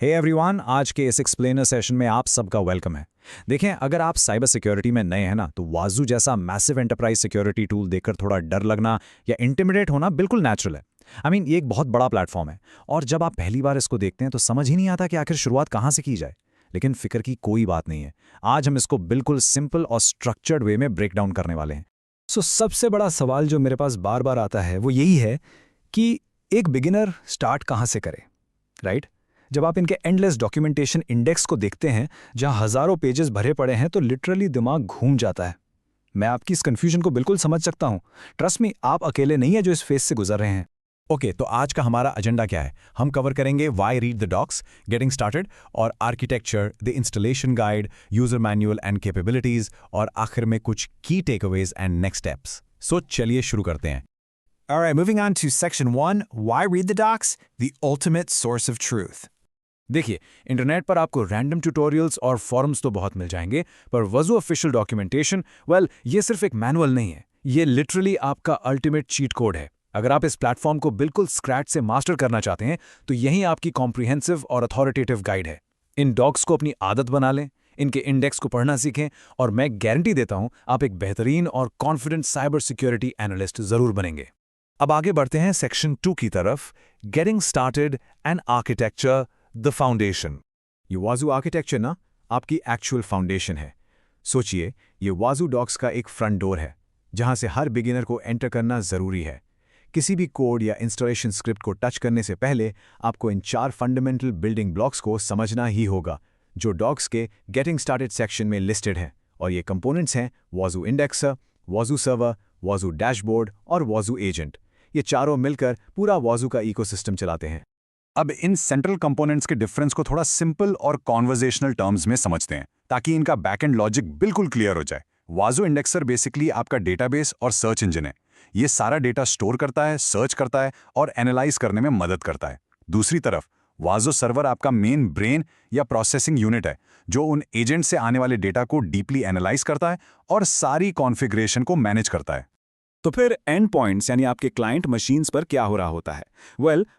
Hey everyone, आज के इस एक्सप्लेनर सेशन में आप सबका वेलकम है। देखें, अगर आप साइबर सिक्योरिटी में नए हैं ना, तो वाजू जैसा मैसिव एंटरप्राइज सिक्योरिटी टूल देखकर थोड़ा डर लगना या इंटिमिडेट होना बिल्कुल नेचुरल है। ये एक बहुत बड़ा प्लेटफॉर्म है और जब आप पहली बार इसको देखते हैं तो समझ ही नहीं आता कि आखिर शुरुआत कहाँ से की जाए। लेकिन फिक्र की कोई बात नहीं है, आज हम इसको बिल्कुल सिंपल और स्ट्रक्चर्ड वे में ब्रेक डाउन करने वाले हैं। सबसे बड़ा सवाल जो मेरे पास बार बार आता है वो यही है कि एक बिगिनर स्टार्ट कहाँ से करे, राइट? जब आप इनके एंडलेस डॉक्यूमेंटेशन इंडेक्स को देखते हैं जहां हजारों पेजेस भरे पड़े हैं तो लिटरली दिमाग घूम जाता है। मैं आपकी इस कंफ्यूजन को बिल्कुल समझ सकता हूं। ट्रस्ट मी, आप अकेले नहीं है जो इस फेज से गुजर रहे हैं। ओके, तो आज का हमारा एजेंडा क्या है? हम कवर करेंगे why read the docs, getting started और architecture, the installation guide, user manual and capabilities और आखिर में कुछ key takeaways and next steps. So चलिए शुरू करते हैं। Alright, moving on to section 1, why read the docs? The ultimate source of truth. देखिए, इंटरनेट पर आपको रैंडम ट्यूटोरियल्स और फॉरम्स तो बहुत मिल जाएंगे, पर वज़ू ऑफिशियल डॉक्यूमेंटेशन, ये सिर्फ एक मैनुअल नहीं है, ये लिटरली आपका अल्टीमेट चीट कोड है। अगर आप इस प्लेटफॉर्म को बिल्कुल स्क्रैच से मास्टर करना चाहते हैं तो यही आपकी कॉम्प्रिहेंसिव और अथॉरिटेटिव गाइड है। इन डॉक्स को अपनी आदत बना लें, इनके इंडेक्स को पढ़ना सीखें और मैं गारंटी देता हूं आप एक बेहतरीन और कॉन्फिडेंट साइबर सिक्योरिटी एनालिस्ट जरूर बनेंगे। अब आगे बढ़ते हैं सेक्शन 2 की तरफ, getting started and architecture, the foundation. ये वाजू आर्किटेक्चर ना आपकी एक्चुअल फाउंडेशन है। सोचिए, ये वाजू डॉक्स का एक फ्रंट डोर है जहां से हर बिगिनर को एंटर करना जरूरी है। किसी भी कोड या इंस्टॉलेशन स्क्रिप्ट को टच करने से पहले आपको इन 4 फंडामेंटल बिल्डिंग ब्लॉक्स को समझना ही होगा, जो डॉक्स के गेटिंग स्टार्टेड सेक्शन में लिस्टेड हैं। और ये कंपोनेंट्स हैं वाजू इंडेक्सर, वाजू सर्वर, वाजू डैशबोर्ड और वाजू एजेंट। ये चारों मिलकर पूरा वाजू का इकोसिस्टम चलाते हैं। अब इन सेंट्रल कंपोनेंट्स के डिफरेंस को थोड़ा सिंपल और कॉन्वर्जेशनल टर्म्स में समझते हैं ताकि इनका बैकएंड लॉजिक बिल्कुल क्लियर हो जाए। वाजू इंडेक्सर बेसिकली आपका डेटाबेस और सर्च इंजन है। ये सारा डेटा स्टोर करता है, सर्च करता है और एनालाइज करने में मदद करता है। दूसरी तरफ वाजो सर्वर आपका मेन ब्रेन या प्रोसेसिंग यूनिट है, जो उन एजेंट से आने वाले डेटा को डीपली एनालाइज करता है और सारी कॉन्फ़िगरेशन को मैनेज करता है। तो फिर एंड पॉइंट्स यानी आपके क्लाइंट मशीन्स पर क्या हो रहा होता है?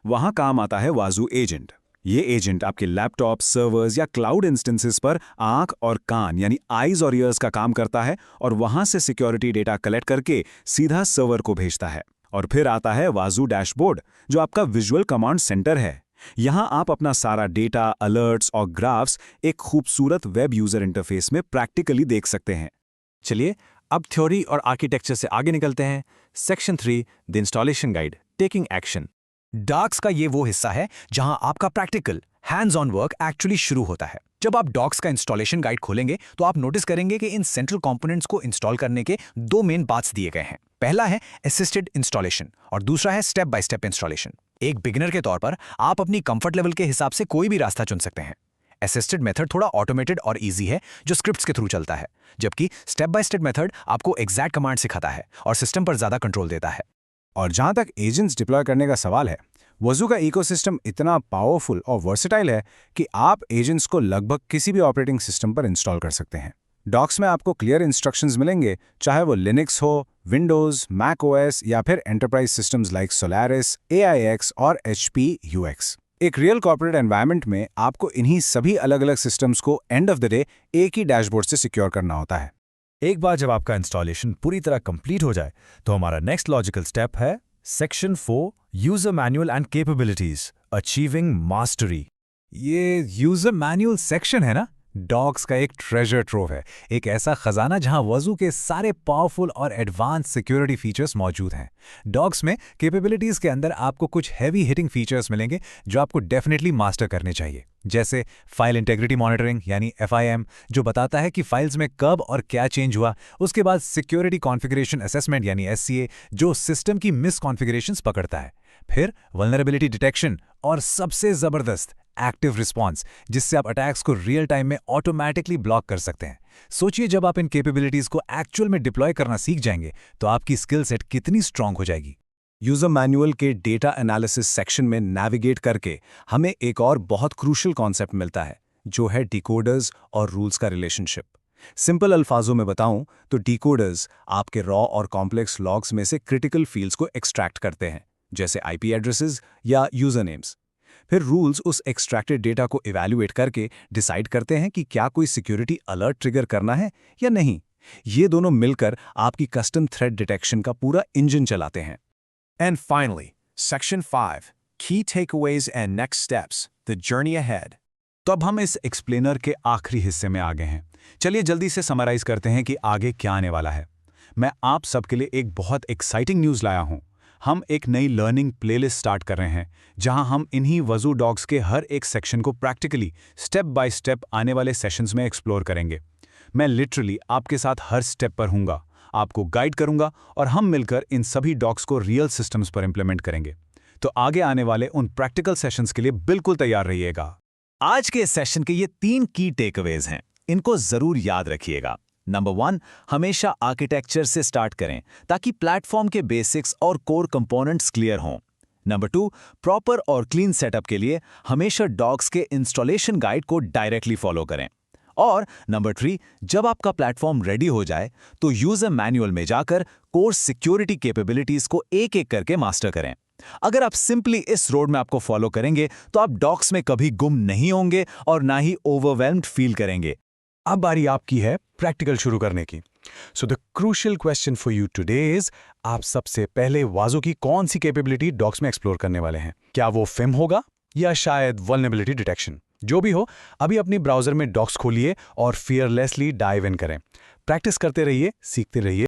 वहां काम आता है वाजू एजेंट। ये एजेंट आपके लैपटॉप, सर्वर्स या क्लाउड इंस्टेंसेस पर आंख और कान यानी आईज और ईयर्स का काम करता है और वहां से सिक्योरिटी डेटा कलेक्ट करके सीधा सर्वर को भेजता है। और फिर आता है वाजू डैशबोर्ड, जो आपका विजुअल कमांड सेंटर है। यहां आप अपना सारा डेटा, अलर्ट्स और ग्राफ्स एक खूबसूरत वेब यूजर इंटरफेस में प्रैक्टिकली देख सकते हैं। चलिए अब थ्योरी और आर्किटेक्चर से आगे निकलते हैं। Section 3, the installation guide, taking action. Docs का ये वो हिस्सा है जहां आपका practical hands on work actually शुरू होता है। जब आप डॉक्स का इंस्टॉलेशन गाइड खोलेंगे तो आप नोटिस करेंगे कि इन सेंट्रल कंपोनेंट्स को इंस्टॉल करने के 2 मेन पाथ्स दिए गए हैं। पहला है असिस्टेड इंस्टॉलेशन और दूसरा है स्टेप बाय स्टेप इंस्टॉलेशन। एक बिगिनर के तौर पर आप अपनी कंफर्ट लेवल के हिसाब से कोई भी रास्ता चुन सकते हैं। असिस्टेड मेथड थोड़ा ऑटोमेटेड और इजी है, जो स्क्रिप्ट्स के थ्रू चलता है, जबकि स्टेप बाय स्टेप मेथड आपको एग्जैक्ट कमांड सिखाता है और सिस्टम पर ज्यादा कंट्रोल देता है। और जहां तक एजेंट्स डिप्लॉय करने का सवाल है, वज़ू का इकोसिस्टम इतना पावरफुल और वर्सेटाइल है कि आप एजेंट्स को लगभग किसी भी ऑपरेटिंग सिस्टम पर इंस्टॉल कर सकते हैं। डॉक्स में आपको क्लियर इंस्ट्रक्शंस मिलेंगे, चाहे वो लिनक्स हो, विंडोज, मैक ओएस या फिर enterprise systems like Solaris, AIX और HP UX। एक रियल कॉर्पोरेट एनवायरनमेंट में आपको इन्हीं सभी अलग अलग सिस्टम्स को एंड ऑफ द डे एक ही डैशबोर्ड से सिक्योर करना होता है। एक बार जब आपका इंस्टॉलेशन पूरी तरह कंप्लीट हो जाए तो हमारा नेक्स्ट लॉजिकल स्टेप है section 4, user manual and capabilities, achieving mastery. ये यूजर मैनुअल सेक्शन है ना, डॉक्स का एक ट्रेजर ट्रोव है, एक ऐसा खजाना जहां वज़ू के सारे पावरफुल और एडवांस सिक्योरिटी फीचर्स मौजूद हैं। डॉक्स में कैपेबिलिटीज के अंदर आपको कुछ हैवी हिटिंग फीचर्स मिलेंगे जो आपको डेफिनेटली मास्टर करने चाहिए, जैसे फाइल इंटेग्रिटी मॉनिटरिंग यानी FIM, जो बताता है कि फाइल्स में कब और क्या चेंज हुआ। उसके बाद सिक्योरिटी कॉन्फ़िगरेशन असेसमेंट यानी SCA, जो सिस्टम की मिस कॉन्फ़िगरेशंस पकड़ता है। फिर वल्नरेबिलिटी डिटेक्शन और सबसे जबरदस्त एक्टिव रिस्पॉन्स, जिससे आप अटैक्स को रियल टाइम में ऑटोमेटिकली ब्लॉक कर सकते हैं। सोचिए, जब आप इन कैपेबिलिटीज को एक्चुअल में डिप्लॉय करना सीख जाएंगे तो आपकी स्किल सेट कितनी स्ट्रांग हो जाएगी। यूजर मैनुअल के डेटा एनालिसिस सेक्शन में नेविगेट करके हमें एक और बहुत क्रूशियल कॉन्सेप्ट मिलता है, जो है डिकोडर्स और रूल्स का रिलेशनशिप। सिंपल अल्फाजों में बताऊं तो डिकोडर्स आपके रॉ और कॉम्प्लेक्स लॉग्स में से क्रिटिकल फील्ड्स को एक्सट्रैक्ट करते हैं, जैसे IP एड्रेसेस या यूजर नेम्स। फिर रूल्स उस एक्सट्रैक्टेड डेटा को इवैल्यूएट करके डिसाइड करते हैं कि क्या कोई सिक्योरिटी अलर्ट ट्रिगर करना है या नहीं। ये दोनों मिलकर आपकी कस्टम थ्रेट डिटेक्शन का पूरा इंजन चलाते हैं। And finally, Section 5, Key Takeaways and Next Steps, The Journey Ahead. तो अब हम इस एक्सप्लेनर के आखिरी हिस्से में आ गए हैं। चलिए जल्दी से समराइज करते हैं कि आगे क्या आने वाला है। मैं आप सबके लिए एक बहुत एक्साइटिंग न्यूज़ लाया हूं। हम एक नई लर्निंग प्लेलिस्ट स्टार्ट कर रहे हैं, जहां हम इन्हीं वज़ू डॉग्स के हर एक सेक्शन को प्रैक्टिकली स्टेप बाय स्टेप आने वाले सेशंस में एक्सप्लोर करेंगे। मैं लिटरली आपके साथ हर स्टेप पर हूँगा, आपको गाइड करूँगा और हम मिलकर इन सभी डॉग्स को रियल सिस्टम्स पर इंप्लीमेंट करेंगे। तो आगे आने वाले उन प्रैक्टिकल सेशंस के लिए बिल्कुल तैयार रहिएगा। आज के इस सेशन के ये 3 की टेकअवेज हैं, इनको जरूर याद रखिएगा। नंबर 1, हमेशा आर्किटेक्चर से स्टार्ट करें ताकि प्लेटफॉर्म के बेसिक्स और कोर कंपोनेंट्स क्लियर हों। नंबर 2, प्रॉपर और क्लीन सेटअप के लिए हमेशा डॉग्स के इंस्टॉलेशन गाइड को डायरेक्टली फॉलो करें। और नंबर 3, जब आपका प्लेटफॉर्म रेडी हो जाए तो यूजर मैनुअल में जाकर कोर सिक्योरिटी कैपेबिलिटीज को एक एक करके मास्टर करें। अगर आप सिंपली इस रोड मैप को फॉलो करेंगे तो आप डॉग्स में कभी गुम नहीं होंगे और ना ही ओवरवेल्म्ड फील करेंगे। अब बारी आपकी है प्रैक्टिकल शुरू करने की। So the crucial question for you today is, आप सबसे पहले वाजो की कौन सी कैपेबिलिटी डॉग्स में एक्सप्लोर करने वाले हैं? क्या वो फिम होगा या शायद वल्नरेबिलिटी डिटेक्शन? जो भी हो, अभी अपनी ब्राउजर में डॉग्स खोलिए और फियरलेसली डाइव इन करें। प्रैक्टिस करते रहिए, सीखते रहिए।